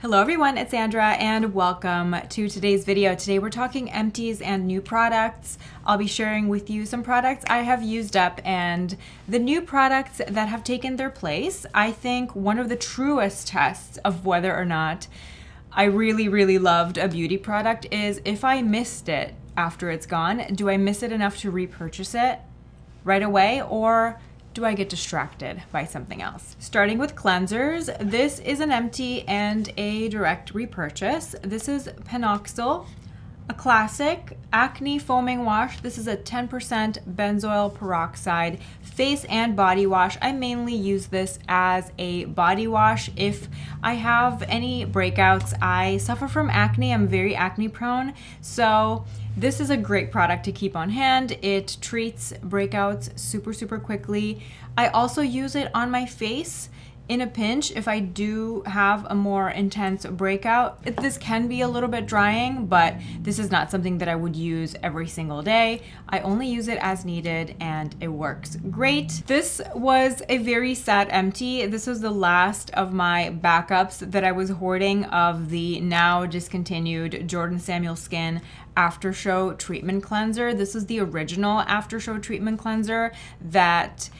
Hello everyone, it's Sandra and welcome to today's video. Today we're talking empties and new products. I'll be sharing with you some products I have used up and the new products that have taken their place. I think one of the truest tests of whether or not I really loved a beauty product is if I missed it after it's gone. Do I miss it enough to repurchase it right away, or do I get distracted by something else? Starting with cleansers, this is an empty and a direct repurchase. This is PanOxyl, a classic acne foaming wash. This is a 10% benzoyl peroxide face and body wash. I mainly use this as a body wash if I have any breakouts. I suffer from acne. I'm very acne prone, so this is a great product to keep on hand. It treats breakouts super quickly. I also use it on my face in a pinch if I do have a more intense breakout. This can be a little bit drying, but this is not something that I would use every single day. I only use it as needed and it works great. This was a very sad empty. This was the last of my backups that I was hoarding of the now discontinued Jordan Samuel Skin After Show Treatment Cleanser. This is the original After Show Treatment Cleanser that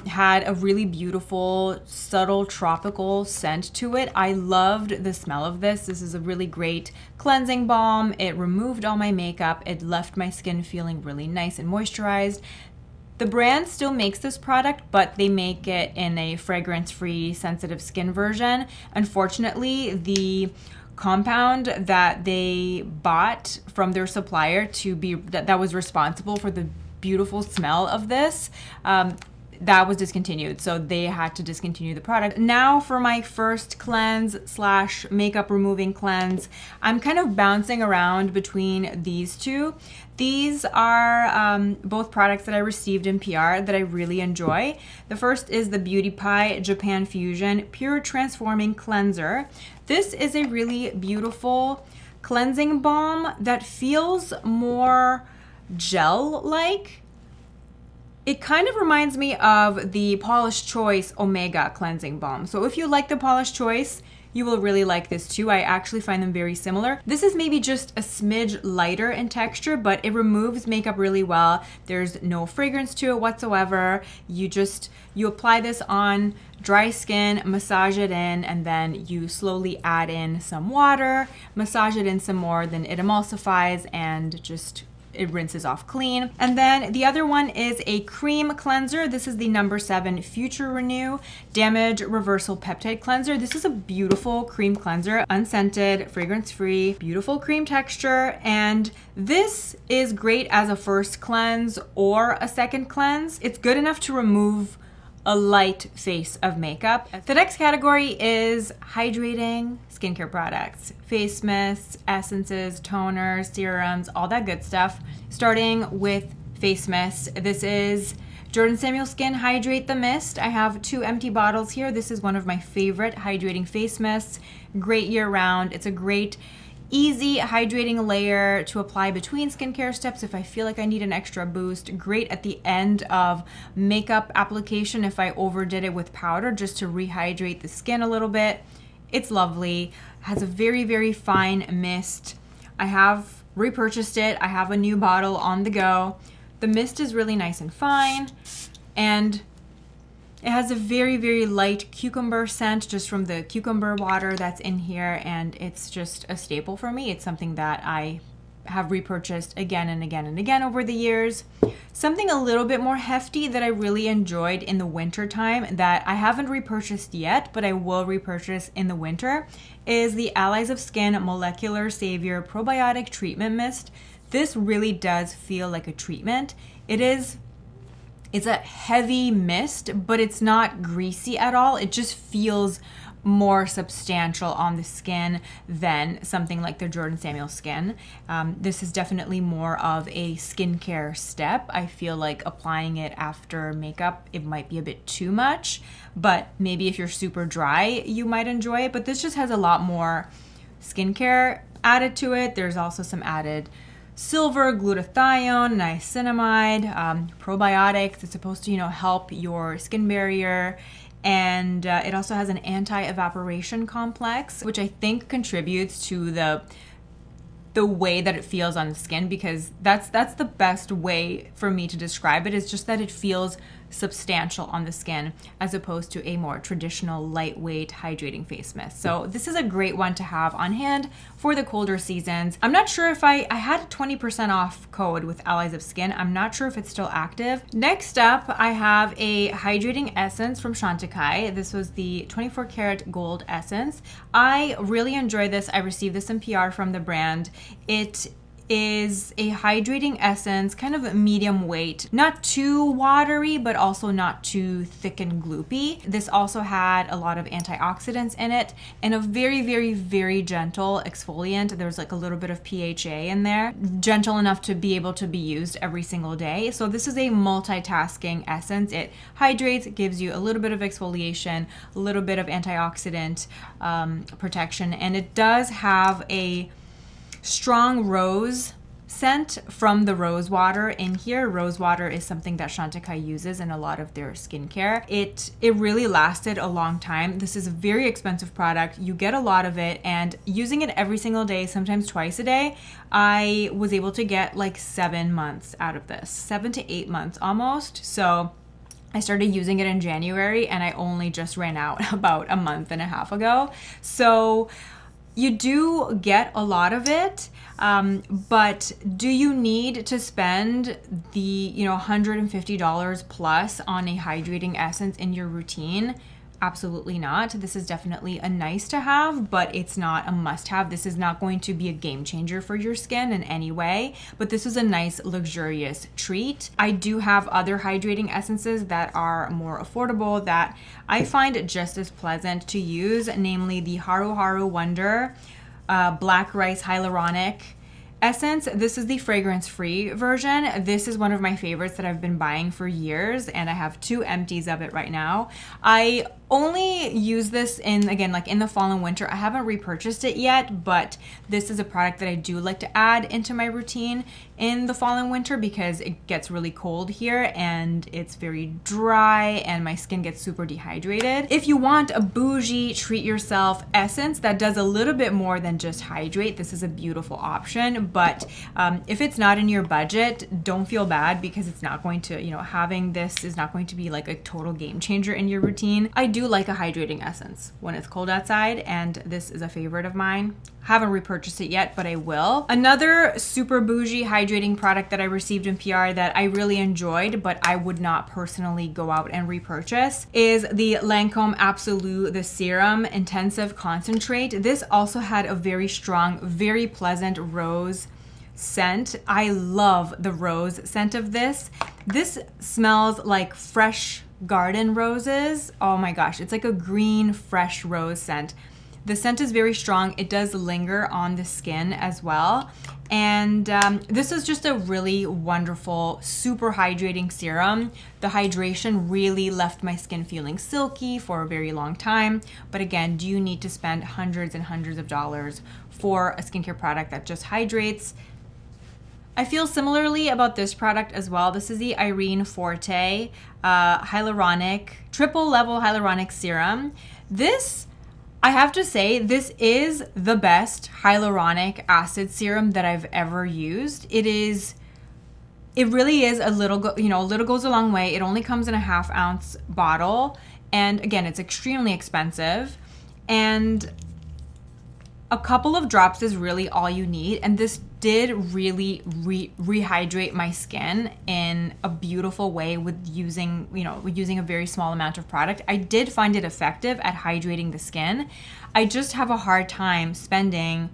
had a really beautiful, subtle, tropical scent to it. I loved the smell of this. This is a really great cleansing balm. It removed all my makeup. It left my skin feeling really nice and moisturized. The brand still makes this product, but they make it in a fragrance-free, sensitive skin version. Unfortunately, the compound that they bought from their supplier to be that was responsible for the beautiful smell of this, that was discontinued, so they had to discontinue the product. Now for my first cleanse slash makeup removing cleanse, I'm kind of bouncing around between these two. These are both products that I received in PR that I really enjoy. The first is the Beautypie Japanfusion Pure Transforming Cleanser. This is a really beautiful cleansing balm that feels more gel-like. It kind of reminds me of the Paula's Choice Omega Cleansing Balm. So if you like the Paula's Choice, you will really like this too. I actually find them very similar. This is maybe just a smidge lighter in texture, but it removes makeup really well. There's no fragrance to it whatsoever. You apply this on dry skin, massage it in, and then you slowly add in some water, massage it in some more, then it emulsifies and it rinses off clean. And then the other one is a cream cleanser. This is the number 7 Future Renew Damage Reversal Peptide Cleanser. This is a beautiful cream cleanser, unscented, fragrance-free, beautiful cream texture. And this is great as a first cleanse or a second cleanse. It's good enough to remove a light face of makeup. The next category is hydrating skincare products, face mists, essences, toners, serums, all that good stuff. Starting with face mist. This is Jordan Samuel Skin Hydrate the Mist. I have 2 empty bottles here. This is one of my favorite hydrating face mists. Great year round. It's a great easy hydrating layer to apply between skincare steps if I feel like I need an extra boost. Great at the end of makeup application if I overdid it with powder just to rehydrate the skin a little bit. It's lovely. It has a very fine mist. I have repurchased it. I have a new bottle on the go. The mist is really nice and fine, and it has a very light cucumber scent just from the cucumber water that's in here, and it's just a staple for me. It's something that I have repurchased again and again over the years. Something a little bit more hefty that I really enjoyed in the winter time that I haven't repurchased yet, but I will repurchase in the winter, is the Allies of Skin Molecular Saviour Probiotic Treatment Mist. This really does feel like a treatment. It's a heavy mist, but it's not greasy at all. It just feels more substantial on the skin than something like the Jordan Samuel Skin. This is definitely more of a skincare step. I feel like applying it after makeup, it might be a bit too much, but maybe if you're super dry, you might enjoy it. But this just has a lot more skincare added to it. There's also some added silver, glutathione, niacinamide, probiotics. It's supposed to, help your skin barrier and it also has an anti-evaporation complex, which I think contributes to the way that it feels on the skin, because that's the best way for me to describe it, is just that it feels substantial on the skin as opposed to a more traditional lightweight hydrating face mist. So this is a great one to have on hand for the colder seasons. I'm not sure if I had a 20% off code with Allies of Skin. I'm not sure if it's still active. Next up, I have a hydrating essence from Chantecaille. This was the 24 karat gold essence. I really enjoy this. I received this in PR from the brand. It is a hydrating essence, kind of medium weight, not too watery, but also not too thick and gloopy. This also had a lot of antioxidants in it and a very, very, very gentle exfoliant. There's like a little bit of PHA in there, gentle enough to be able to be used every single day. So this is a multitasking essence. It hydrates, gives you a little bit of exfoliation, a little bit of antioxidant protection, and it does have a strong rose scent from the rose water in here. Rose water is something that Chantecaille uses in a lot of their skincare. It really lasted a long time. This is a very expensive product. You get a lot of it, and using it every single day, sometimes twice a day, I was able to get like 7 months out of this, 7 to 8 months almost. So I started using it in January and I only just ran out about a month and a half ago. So you do get a lot of it, but do you need to spend the $150 plus on a hydrating essence in your routine? Absolutely not. This is definitely a nice to have, but it's not a must have. This is not going to be a game changer for your skin in any way, but this is a nice luxurious treat. I do have other hydrating essences that are more affordable that I find just as pleasant to use, namely the HaruHaru Wonder Black Rice Hyaluronic essence. This is the fragrance-free version. This is one of my favorites that I've been buying for years, and I have 2 empties of it right now. I only use this in the fall and winter. I haven't repurchased it yet, but this is a product that I do like to add into my routine in the fall and winter because it gets really cold here and it's very dry and my skin gets super dehydrated. If you want a bougie treat yourself essence that does a little bit more than just hydrate, this is a beautiful option. But if it's not in your budget, don't feel bad because it's not going to, having this is not going to be like a total game changer in your routine. I do like a hydrating essence when it's cold outside, and this is a favorite of mine. Haven't repurchased it yet, but I will. Another super bougie hydrating product that I received in PR that I really enjoyed, but I would not personally go out and repurchase, is the Lancome Absolute, the Serum Intensive Concentrate. This also had a very strong, very pleasant rose scent. I love the rose scent of this. This smells like fresh garden roses. Oh my gosh, it's like a green, fresh rose scent. The scent is very strong. It does linger on the skin as well. And this is just a really wonderful, super hydrating serum. The hydration really left my skin feeling silky for a very long time. But again, do you need to spend hundreds and hundreds of dollars for a skincare product that just hydrates? I feel similarly about this product as well. This is the IRENE FORTE Hyaluronic, triple level hyaluronic serum. This, I have to say, this is the best hyaluronic acid serum that I've ever used. It really is a little goes a long way. It only comes in a 1/2 ounce bottle. And again, it's extremely expensive. And a couple of drops is really all you need, and this did really rehydrate my skin in a beautiful way with using a very small amount of product. I did find it effective at hydrating the skin. I just have a hard time spending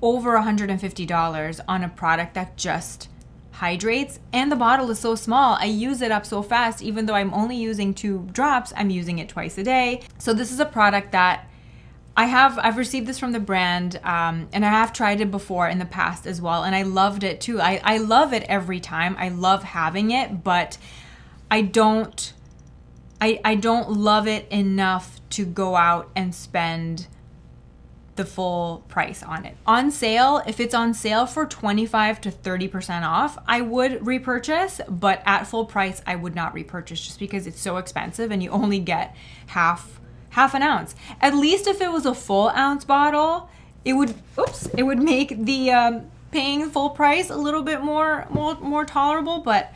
over $150 on a product that just hydrates, and the bottle is so small. I use it up so fast. Even though I'm only using 2 drops, I'm using it twice a day. So this is a product that I've received this from the brand, and I have tried it before in the past as well, and I loved it too. I love it every time. I love having it, but I don't love it enough to go out and spend the full price on it. On sale, if it's on sale for 25 to 30% off, I would repurchase, but at full price, I would not repurchase just because it's so expensive and you only get half an ounce. At least if it was a full ounce bottle, it would make the paying full price a little bit more tolerable, but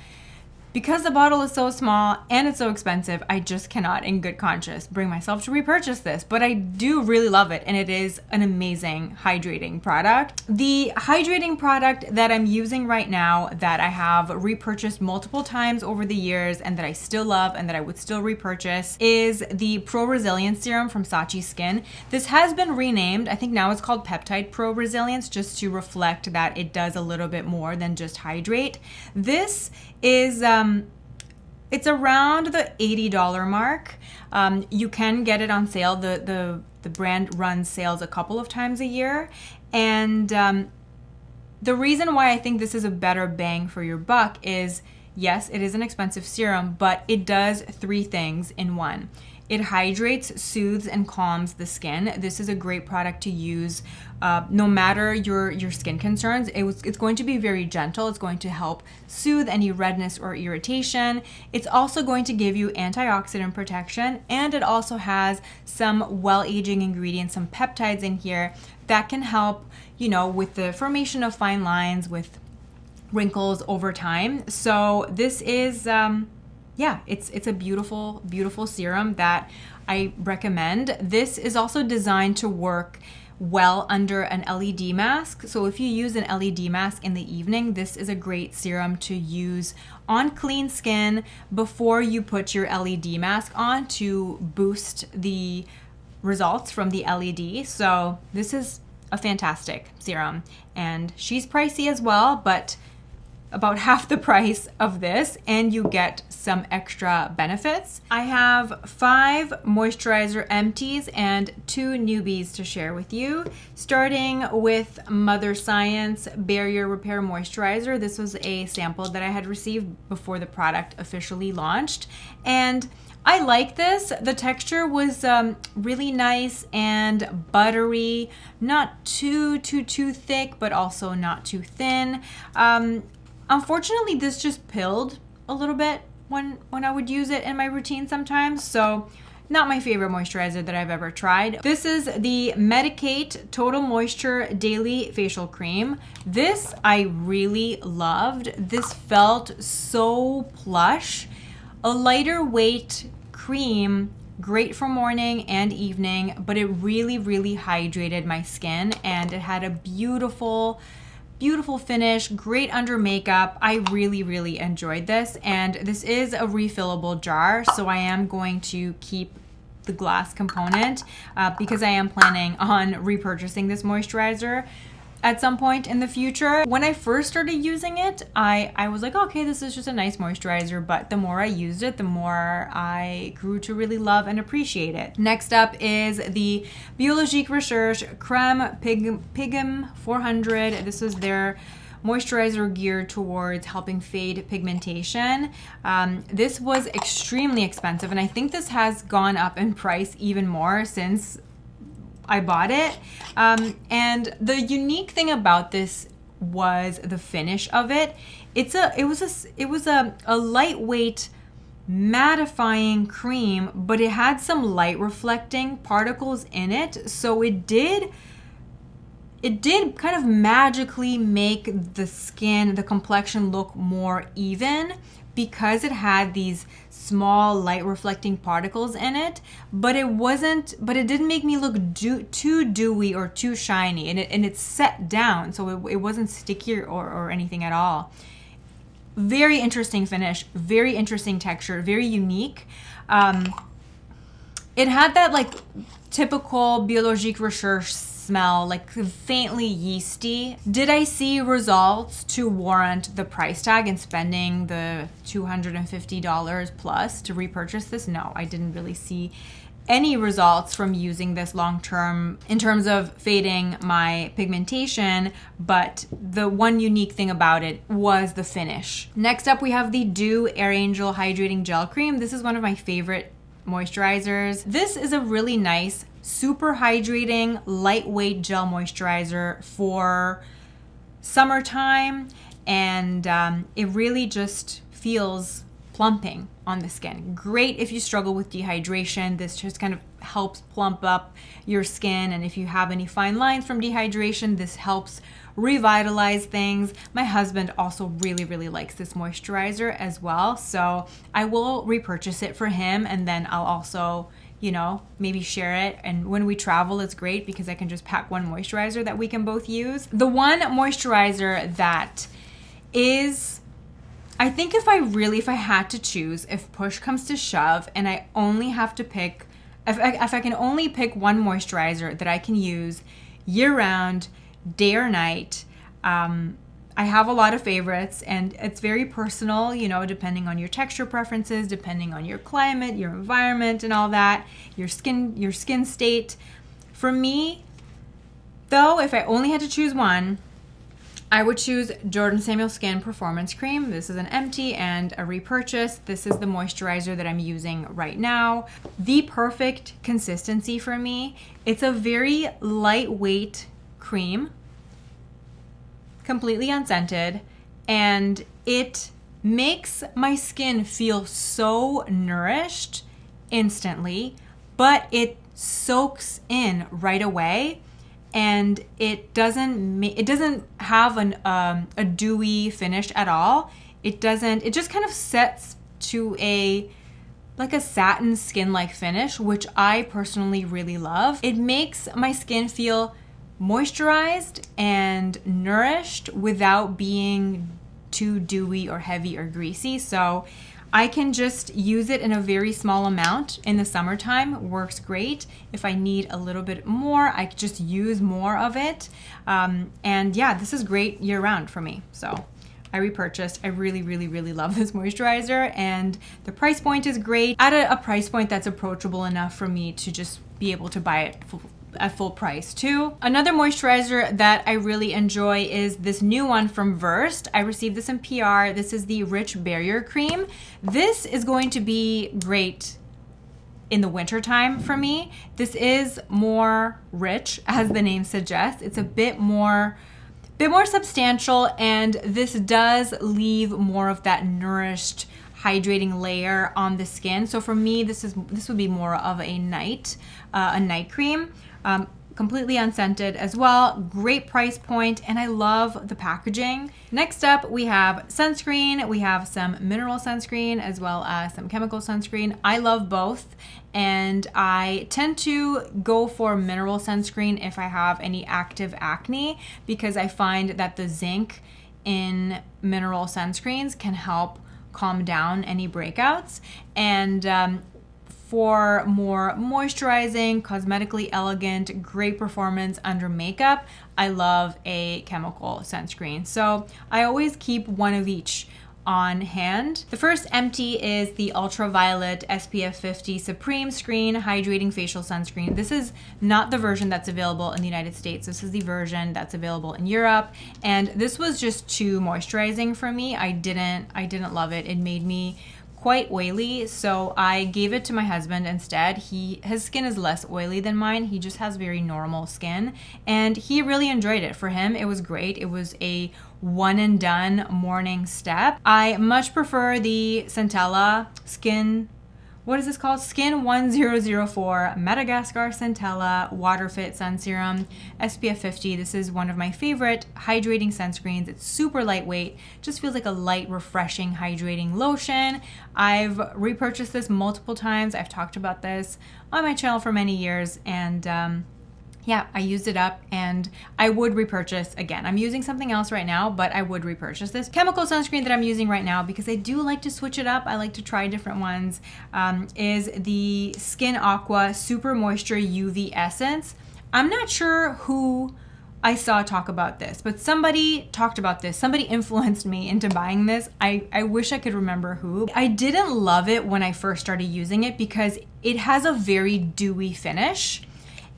because the bottle is so small and it's so expensive, I just cannot in good conscience bring myself to repurchase this, but I do really love it, and it is an amazing hydrating product. The hydrating product that I'm using right now that I have repurchased multiple times over the years and that I still love and that I would still repurchase is the Pro Resilience Serum from Sachi Skin. This has been renamed. I think now it's called Peptide Pro Resilience, just to reflect that it does a little bit more than just hydrate. This is it's around the $80 mark. You can get it on sale. The brand runs sales a couple of times a year, and the reason why I think this is a better bang for your buck is, yes, it is an expensive serum, but it does 3 things in one. It hydrates, soothes, and calms the skin. This is a great product to use no matter your skin concerns. It's going to be very gentle. It's going to help soothe any redness or irritation. It's also going to give you antioxidant protection, and it also has some well-aging ingredients, some peptides in here that can help, with the formation of fine lines, with wrinkles over time. So this is it's a beautiful, beautiful serum that I recommend. This is also designed to work well under an LED mask. So if you use an LED mask in the evening, this is a great serum to use on clean skin before you put your LED mask on to boost the results from the LED. So this is a fantastic serum, and she's pricey as well, but about half the price of this, and you get some extra benefits. I have 5 moisturizer empties and 2 newbies to share with you, starting with Mother Science Barrier Repair Moisturizer. This was a sample that I had received before the product officially launched, and I like this. The texture was really nice and buttery, not too thick, but also not too thin. Unfortunately, this just pilled a little bit when I would use it in my routine sometimes, so not my favorite moisturizer that I've ever tried. This is the Medicate Total Moisture Daily Facial Cream. This I really loved. This felt so plush. A lighter weight cream, great for morning and evening, but it really, really hydrated my skin, and it had a beautiful finish, great under makeup. I really, really enjoyed this, and this is a refillable jar, so I am going to keep the glass component because I am planning on repurchasing this moisturizer at some point in the future. When I first started using it, I was like, okay, this is just a nice moisturizer, but the more I used it, the more I grew to really love and appreciate it. Next up is the Biologique Recherche Creme PIGM 400. This was their moisturizer geared towards helping fade pigmentation. This was extremely expensive, and I think this has gone up in price even more since I bought it. And the unique thing about this was the finish of it. It was a lightweight mattifying cream, but it had some light reflecting particles in it, so it did kind of magically make the skin, the complexion look more even because it had these small light reflecting particles in it, but it didn't make me look too dewy or too shiny, and it set down, so it wasn't sticky or anything at all. Very interesting finish, very interesting texture, very unique. It had that like typical Biologique Recherche smell, like faintly yeasty. Did I see results to warrant the price tag and spending the $250 plus to repurchase this? No, I didn't really see any results from using this long term in terms of fading my pigmentation, but the one unique thing about it was the finish. Next up, we have the DIEUX Air Angel Hydrating Gel Cream. This is one of my favorite moisturizers. This is a really nice super hydrating, lightweight gel moisturizer for summertime, and it really just feels plumping on the skin. Great if you struggle with dehydration. This just kind of helps plump up your skin, and if you have any fine lines from dehydration, this helps revitalize things. My husband also really likes this moisturizer as well, so I will repurchase it for him, and then I'll also, you know, maybe share it. And when we travel, it's great because I can just pack one moisturizer that we can both use. The one moisturizer that is, I think if I had to choose, if push comes to shove and I only have to pick, if I can only pick one moisturizer that I can use year round, day or night, I have a lot of favorites, and it's very personal, you know, depending on your texture preferences, depending on your climate, your environment and all that, your skin state. For me, though, if I only had to choose one, I would choose Jordan Samuel Skin Performance Cream. This is an empty and a repurchase. This is the moisturizer that I'm using right now. The perfect consistency for me. It's a very lightweight cream, completely unscented, and it makes my skin feel so nourished instantly, but it soaks in right away, and it doesn't have a dewy finish at all. It just kind of sets to like a satin skin-like finish, which I personally really love. It makes my skin feel moisturized and nourished without being too dewy or heavy or greasy. So I can just use it in a very small amount in the summertime. Works great. If I need a little bit more, I could just use more of it. And yeah, this is great year round for me. So I repurchased. I really love this moisturizer, and the price point is great, at a price point that's approachable enough for me to just be able to buy it at full price too. Another moisturizer that I really enjoy is this new one from Versed. I received this in PR. This is the Rich Barrier Cream. This is going to be great in the winter time for me. This is more rich, as the name suggests. It's a bit more substantial, and this does leave more of that nourished, hydrating layer on the skin. So for me, this would be more of a night cream. Completely unscented as well. Great price point, and I love the packaging. Next up, we have sunscreen. We have some mineral sunscreen as well as some chemical sunscreen. I love both, and I tend to go for mineral sunscreen if I have any active acne, because I find that the zinc in mineral sunscreens can help calm down any breakouts. And for more moisturizing, cosmetically elegant, great performance under makeup, I love a chemical sunscreen. So I always keep one of each on hand. The first empty is the UltraViolette SPF 50 Supreme Screen Hydrating Facial Sunscreen. This is not the version that's available in the United States. This is the version that's available in Europe. And this was just too moisturizing for me. I didn't love it. It made me quite oily, so I gave it to my husband instead. His skin is less oily than mine. He just has very normal skin, and he really enjoyed it. For him, it was great. It was a one and done morning step. I much prefer the Centella Skin, what is this called? Skin 1004 Madagascar Centella Water Fit Sun Serum SPF 50. This is one of my favorite hydrating sunscreens. It's super lightweight, just feels like a light, refreshing, hydrating lotion. I've repurchased this multiple times. I've talked about this on my channel for many years, and yeah, I used it up, and I would repurchase again. I'm using something else right now, but I would repurchase this chemical sunscreen that I'm using right now because I do like to switch it up. I like to try different ones. Is the Skin Aqua Super Moisture UV Essence. I'm not sure who I saw talk about this, but somebody talked about this. Somebody influenced me into buying this. I wish I could remember who. I didn't love it when I first started using it because it has a very dewy finish.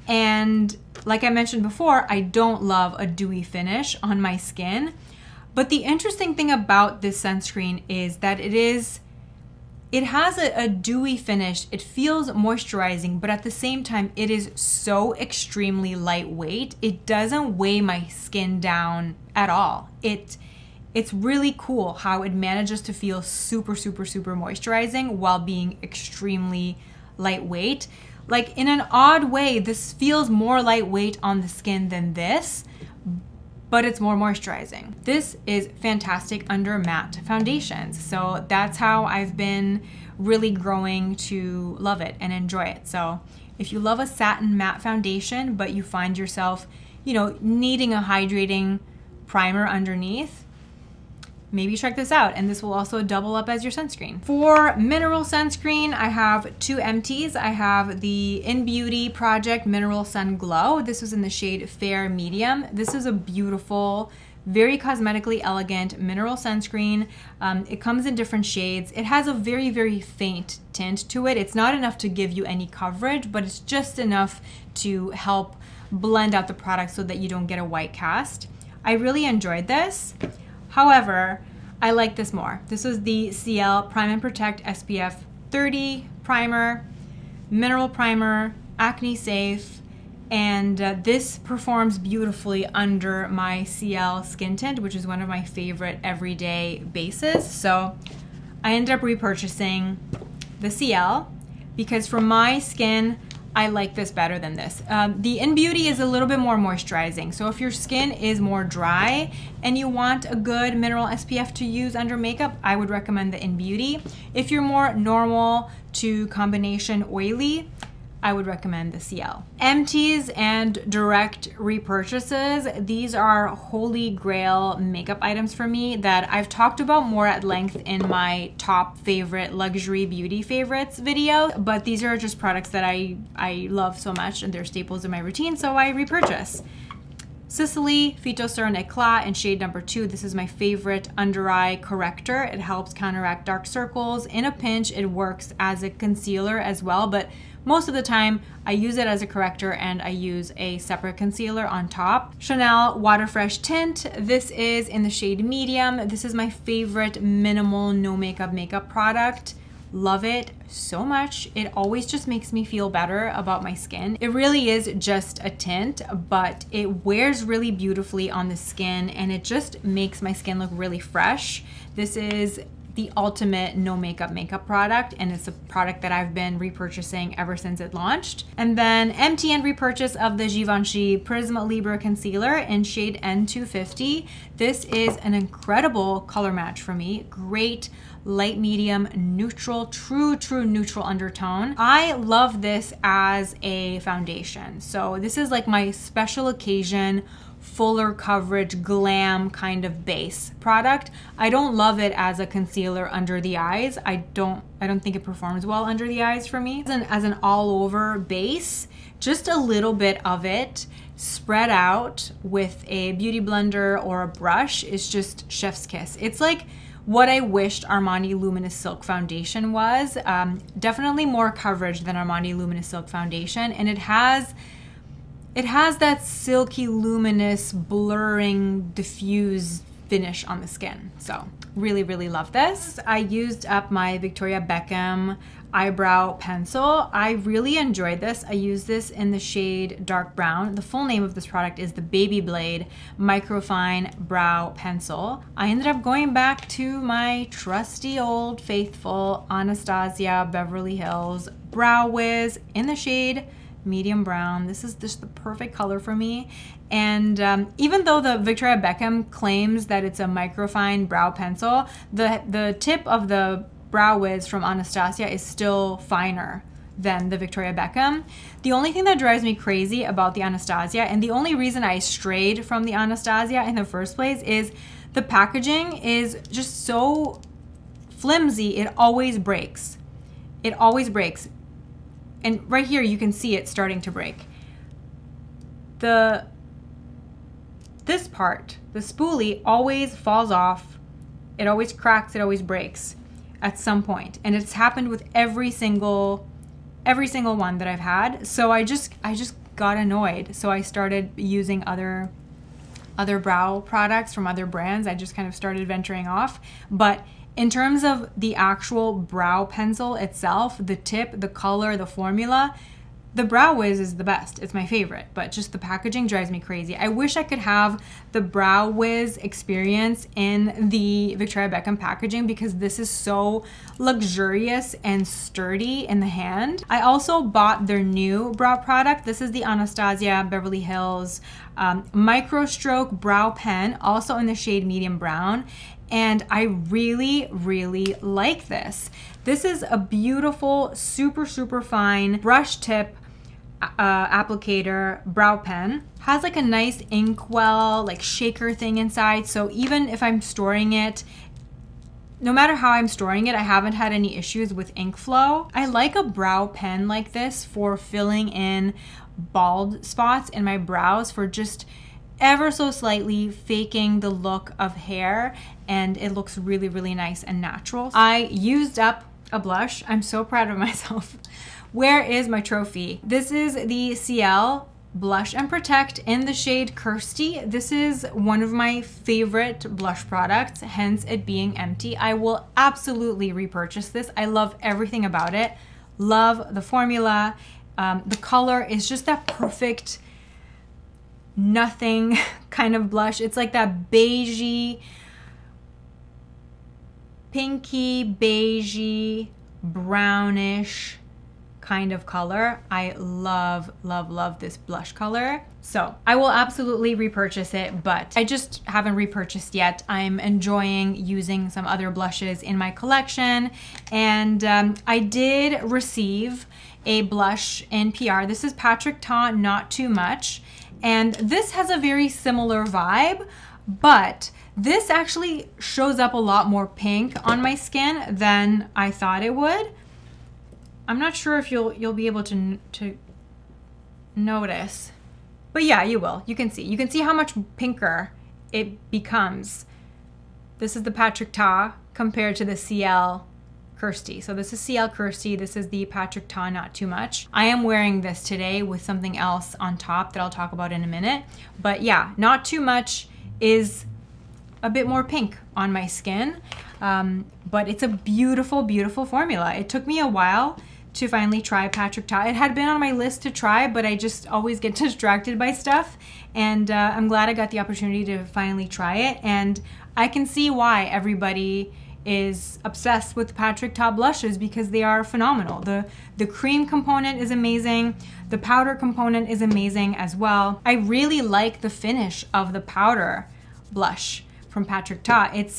And like I mentioned before, I don't love a dewy finish on my skin. But the interesting thing about this sunscreen is that it It has a dewy finish. It feels moisturizing, but at the same time, it is so extremely lightweight. It doesn't weigh my skin down at all. It's really cool how it manages to feel super, super, super moisturizing while being extremely lightweight. Like, in an odd way, this feels more lightweight on the skin than this, but it's more moisturizing. This is fantastic under matte foundations. So that's how I've been really growing to love it and enjoy it. So if you love a satin matte foundation, but you find yourself, needing a hydrating primer underneath, maybe check this out, and this will also double up as your sunscreen. For mineral sunscreen, I have 2 Empties. I have the In Beauty Project Mineral Sun Glow. This was in the shade Fair Medium. This is a beautiful, very cosmetically elegant mineral sunscreen. It comes in different shades. It has a very, very faint tint to it. It's not enough to give you any coverage, but it's just enough to help blend out the product so that you don't get a white cast. I really enjoyed this. However, I like this more. This is the CL Prime and Protect SPF 30 primer, mineral primer, acne safe, and this performs beautifully under my CL skin tint, which is one of my favorite everyday bases. So I ended up repurchasing the CL because for my skin, I like this better than this. The In Beauty is a little bit more moisturizing. So if your skin is more dry and you want a good mineral SPF to use under makeup, I would recommend the In Beauty. If you're more normal to combination oily, I would recommend the CL. Empties and direct repurchases. These are holy grail makeup items for me that I've talked about more at length in my top favorite luxury beauty favorites video, but these are just products that I love so much and they're staples in my routine, so I repurchase. Sicily Phytoserum Eclat in shade number 2. This is my favorite under eye corrector. It helps counteract dark circles. In a pinch, it works as a concealer as well, but most of the time, I use it as a corrector and I use a separate concealer on top. Chanel Water Fresh Tint. This is in the shade medium. This is my favorite minimal no makeup product. Love it so much. It always just makes me feel better about my skin. It really is just a tint, but it wears really beautifully on the skin and it just makes my skin look really fresh. This is the ultimate no makeup product, and it's a product that I've been repurchasing ever since it launched. And then empty and repurchase of the Givenchy Prism Libre Concealer in shade N250. This is an incredible color match for me. Great light medium neutral, true neutral undertone. I love this as a foundation. So this is like my special occasion fuller coverage glam kind of base product. I don't love it as a concealer under the eyes. I don't think it performs well under the eyes for me. As an all over base, just a little bit of it spread out with a beauty blender or a brush is just chef's kiss. It's like what I wished Armani Luminous Silk Foundation was. Definitely more coverage than Armani Luminous Silk Foundation, and it has that silky, luminous, blurring, diffuse finish on the skin. So really, really love this. I used up my Victoria Beckham eyebrow pencil. I really enjoyed this. I used this in the shade Dark Brown. The full name of this product is the Baby Blade Microfine Brow Pencil. I ended up going back to my trusty old faithful Anastasia Beverly Hills Brow Wiz in the shade medium brown. This is just the perfect color for me. And even though the Victoria Beckham claims that it's a microfine brow pencil, the tip of the Brow Wiz from Anastasia is still finer than the Victoria Beckham. The only thing that drives me crazy about the Anastasia, and the only reason I strayed from the Anastasia in the first place, is the packaging is just so flimsy. It always breaks. It always breaks. And right here, you can see it starting to break. This part, the spoolie, always falls off. It always cracks. It always breaks at some point. And it's happened with every single one that I've had. So I just got annoyed. So I started using other brow products from other brands. I just kind of started venturing off. But In terms of the actual brow pencil itself, the tip, the color, the formula, the Brow Wiz is the best. It's my favorite, but just the packaging drives me crazy. I wish I could have the Brow Wiz experience in the Victoria Beckham packaging because this is so luxurious and sturdy in the hand. I also bought their new brow product. This is the Anastasia Beverly Hills Micro Stroke Brow Pen, also in the shade medium brown. And I really, really like this. This is a beautiful, super, super fine brush tip applicator brow pen. Has like a nice inkwell, like shaker thing inside. So even if I'm storing it, no matter how I'm storing it, I haven't had any issues with ink flow. I like a brow pen like this for filling in bald spots in my brows, for just ever so slightly faking the look of hair, and it looks really, really nice and natural. I used up a blush. I'm so proud of myself. Where is my trophy? This is the Ciel Blush and Protect in the shade Kirsty. This is one of my favorite blush products, hence it being empty. I will absolutely repurchase this. I love everything about it. Love the formula. The color is just that perfect nothing kind of blush. It's like that beigey, pinky, beigey, brownish kind of color. I love, love, love this blush color. So I will absolutely repurchase it, but I just haven't repurchased yet. I'm enjoying using some other blushes in my collection. And I did receive a blush in PR. This is Patrick Ta Not Too Much. And this has a very similar vibe, but this actually shows up a lot more pink on my skin than I thought it would. I'm not sure if you'll be able to notice, but yeah, you will. You can see how much pinker it becomes. This is the Patrick Ta compared to the Ciel Kirsty. So this is Ciel Kirsty. This is the Patrick Ta Not Too Much. I am wearing this today with something else on top that I'll talk about in a minute. But yeah, Not Too Much is a bit more pink on my skin. But it's a beautiful, beautiful formula. It took me a while to finally try Patrick Ta. It had been on my list to try, but I just always get distracted by stuff. And I'm glad I got the opportunity to finally try it. And I can see why everybody is obsessed with Patrick Ta blushes, because they are phenomenal. The cream component is amazing. The powder component is amazing as well. I really like the finish of the powder blush from Patrick Ta. It's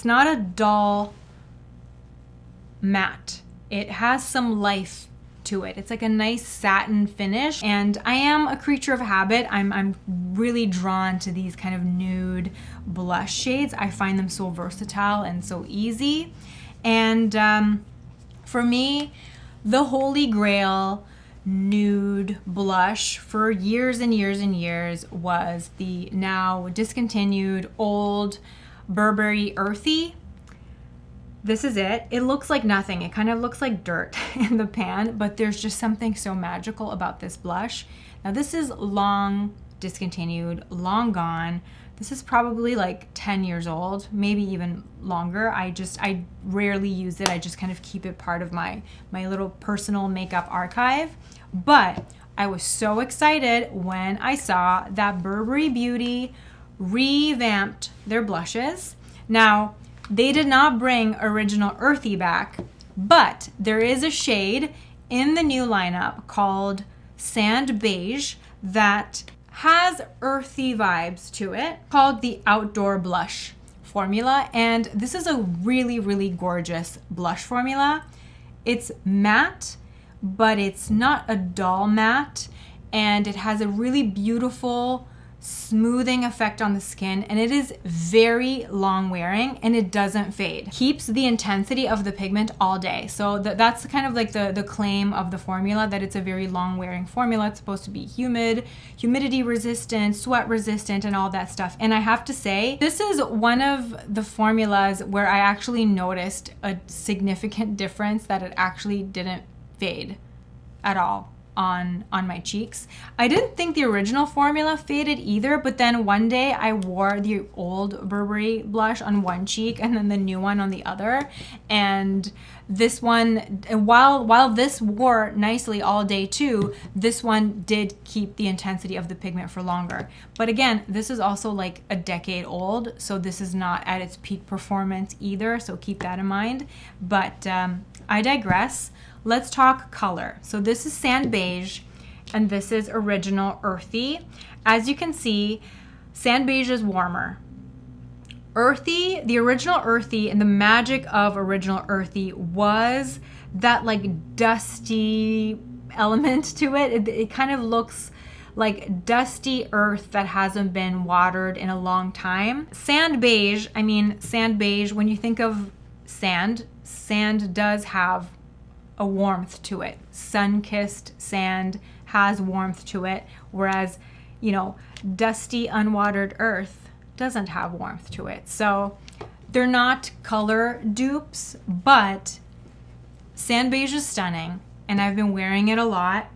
not a dull matte. It has some life to it. It's like a nice satin finish, and I am a creature of habit. I'm really drawn to these kind of nude blush shades. I find them so versatile and so easy. And for me, the holy grail nude blush for years and years and years was the now discontinued old Burberry Earthy. This is it. It looks like nothing. It kind of looks like dirt in the pan, but there's just something so magical about this blush. Now this is long discontinued, long gone. This is probably like 10 years old, maybe even longer. I rarely use it. I just kind of keep it part of my little personal makeup archive. But I was so excited when I saw that Burberry Beauty revamped their blushes. Now, they did not bring original Earthy back, but there is a shade in the new lineup called Sand Beige that has earthy vibes to it, called the Outdoor Blush formula. And this is a really, really gorgeous blush formula. It's matte, but it's not a dull matte, and it has a really beautiful smoothing effect on the skin, and it is very long wearing, and it doesn't fade. Keeps the intensity of the pigment all day. So that's kind of like the claim of the formula, that it's a very long wearing formula. It's supposed to be humidity resistant, sweat resistant, and all that stuff. And I have to say, this is one of the formulas where I actually noticed a significant difference, that it actually didn't fade at all on my cheeks. I didn't think the original formula faded either, but then one day I wore the old Burberry blush on one cheek and then the new one on the other. And this one, while this wore nicely all day too, this one did keep the intensity of the pigment for longer. But again, this is also like a decade old, so this is not at its peak performance either, so keep that in mind. But I digress. Let's talk color. So this is Sand Beige and this is Original Earthy. As you can see, Sand Beige is warmer. Earthy, the Original Earthy, and the magic of Original Earthy was that like dusty element to it. It kind of looks like dusty earth that hasn't been watered in a long time. Sand Beige, Sand Beige, when you think of sand does have a warmth to it. Sun-kissed sand has warmth to it, whereas, dusty, unwatered earth doesn't have warmth to it. So they're not color dupes, but Sand Beige is stunning and I've been wearing it a lot.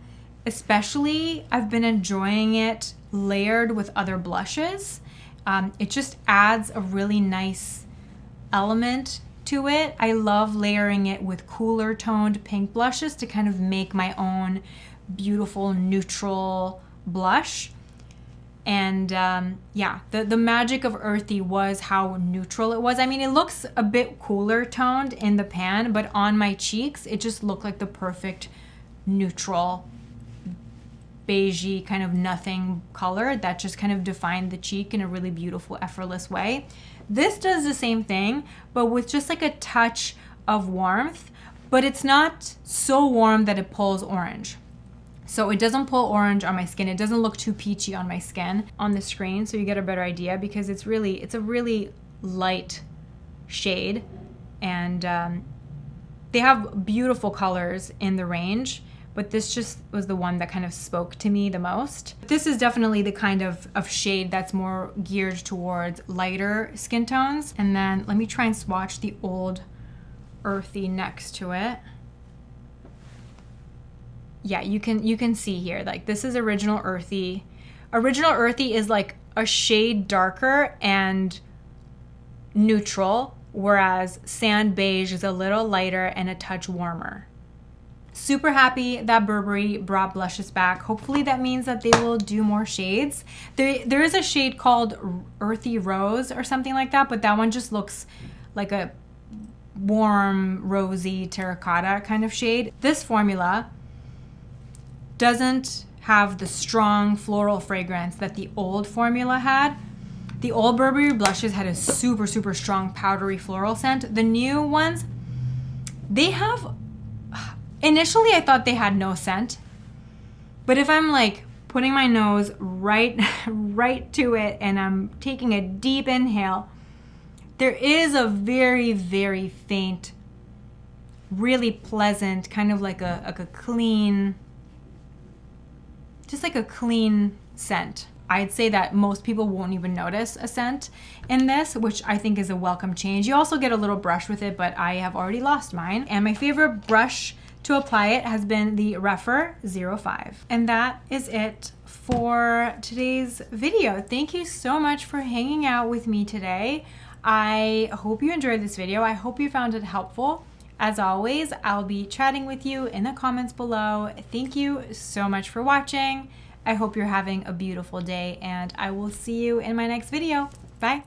Especially, I've been enjoying it layered with other blushes. It just adds a really nice element to it. I love layering it with cooler toned pink blushes to kind of make my own beautiful neutral blush. And the magic of Earthy was how neutral it was. It looks a bit cooler toned in the pan, but on my cheeks, it just looked like the perfect neutral, beigey, kind of nothing color that just kind of defined the cheek in a really beautiful, effortless way. This does the same thing, but with just like a touch of warmth, but it's not so warm that it pulls orange. So it doesn't pull orange on my skin. It doesn't look too peachy on my skin on the screen, so you get a better idea because it's a really light shade, and they have beautiful colors in the range, but this just was the one that kind of spoke to me the most. This is definitely the kind of shade that's more geared towards lighter skin tones. And then let me try and swatch the old Earthy next to it. Yeah, you can see here, like this is Original Earthy. Original Earthy is like a shade darker and neutral, whereas Sand Beige is a little lighter and a touch warmer. Super happy that Burberry brought blushes back. Hopefully that means that they will do more shades. There is a shade called Earthy Rose or something like that, but that one just looks like a warm, rosy terracotta kind of shade. This formula doesn't have the strong floral fragrance that the old formula had. The old Burberry blushes had a super, super strong powdery floral scent. The new ones, they have, initially I thought they had no scent, but if I'm like putting my nose right to it and I'm taking a deep inhale, there is a very, very faint, really pleasant, kind of like a clean, just like a clean scent. I'd say that most people won't even notice a scent in this, which I think is a welcome change. You also get a little brush with it, but I have already lost mine. And my favorite brush to apply it has been the Refer 05. And that is it for today's video. Thank you so much for hanging out with me today. I hope you enjoyed this video. I hope you found it helpful. As always, I'll be chatting with you in the comments below. Thank you so much for watching. I hope you're having a beautiful day, and I will see you in my next video. Bye.